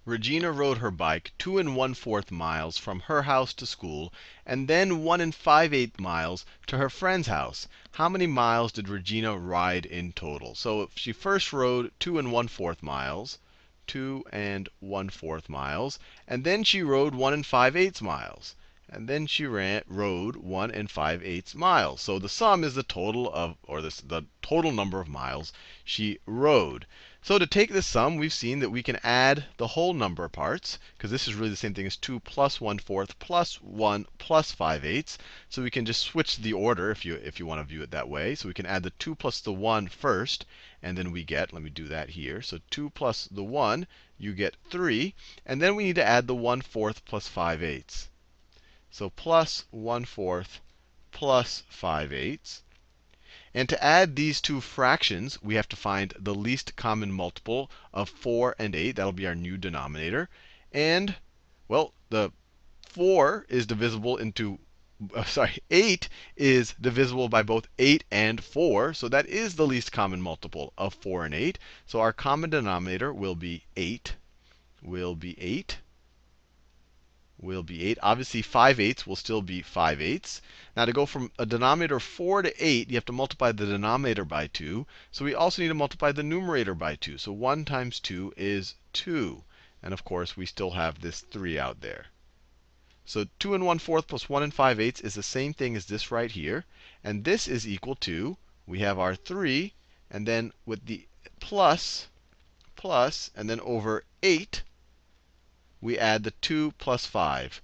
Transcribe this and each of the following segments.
Regina rode her bike 2 1/4 miles from her house to school, and then 1 5/8 miles to her friend's house. How many miles did Regina ride in total? So if she first rode 2 1/4 miles, 2 1/4 miles, and then she rode 1 5/8 miles. And then she rode 1 5/8 miles. So the sum is the total of, or the total number of miles she rode. So to take this sum, we've seen that we can add the whole number parts, because this is really the same thing as 2 plus 1/4 plus 1 plus 5/8. So we can just switch the order if you want to view it that way. So we can add the 2 plus the 1 first, and then we get, let me do that here. So 2 plus the 1, you get 3. And then we need to add the 1/4 plus 5/8. So plus 1/4 plus 5/8. And to add these two fractions, we have to find the least common multiple of 4 and 8. That'll be our new denominator. And, well, the 4 is divisible into, 8 is divisible by both 8 and 4. So that is the least common multiple of 4 and 8. So our common denominator will be 8. Will be 8. Obviously, 5/8 will still be 5/8. Now, to go from a denominator of 4 to 8, you have to multiply the denominator by 2. So we also need to multiply the numerator by 2. So 1 times 2 is 2. And of course, we still have this 3 out there. So 2 1/4 plus 1 5/8 is the same thing as this right here. And this is equal to, we have our 3, and then with the plus, and then over 8, we add the 2 plus 5.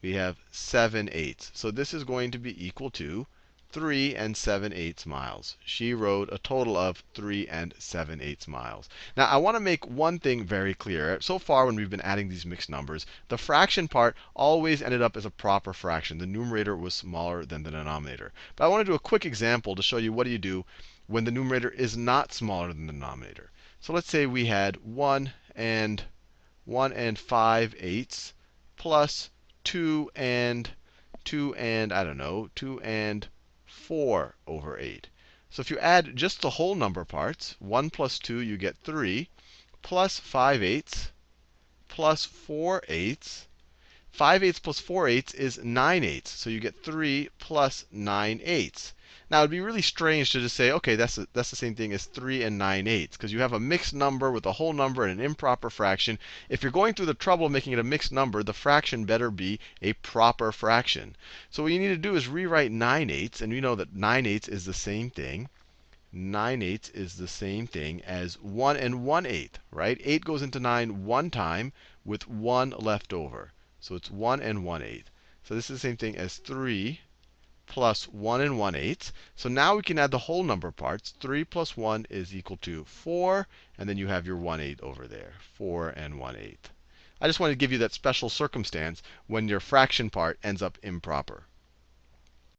We have 7/8. So this is going to be equal to 3 7/8 miles. She rode a total of 3 7/8 miles. Now, I want to make one thing very clear. So far, when we've been adding these mixed numbers, the fraction part always ended up as a proper fraction. The numerator was smaller than the denominator. But I want to do a quick example to show you what do you do when the numerator is not smaller than the denominator. So let's say we had 1 5/8 plus 2 and I don't know, 2 and 4 over 8. So if you add just the whole number parts, 1 plus 2, you get 3, plus 5/8 plus 4/8. 5/8 plus 4/8 is 9/8. So you get 3 plus 9/8. Now, it'd be really strange to just say, OK, that's the same thing as 3 and 9/8, because you have a mixed number with a whole number and an improper fraction. If you're going through the trouble of making it a mixed number, the fraction better be a proper fraction. So what you need to do is rewrite 9/8, and we know that 9/8 is the same thing. 9/8 is the same thing as 1 1/8, right? 8 goes into 9 one time with 1 left over. So it's 1 1/8. So this is the same thing as 3 plus 1 1/8. So now we can add the whole number parts. 3 plus 1 is equal to 4. And then you have your 1/8 over there. 4 1/8. I just wanted to give you that special circumstance when your fraction part ends up improper.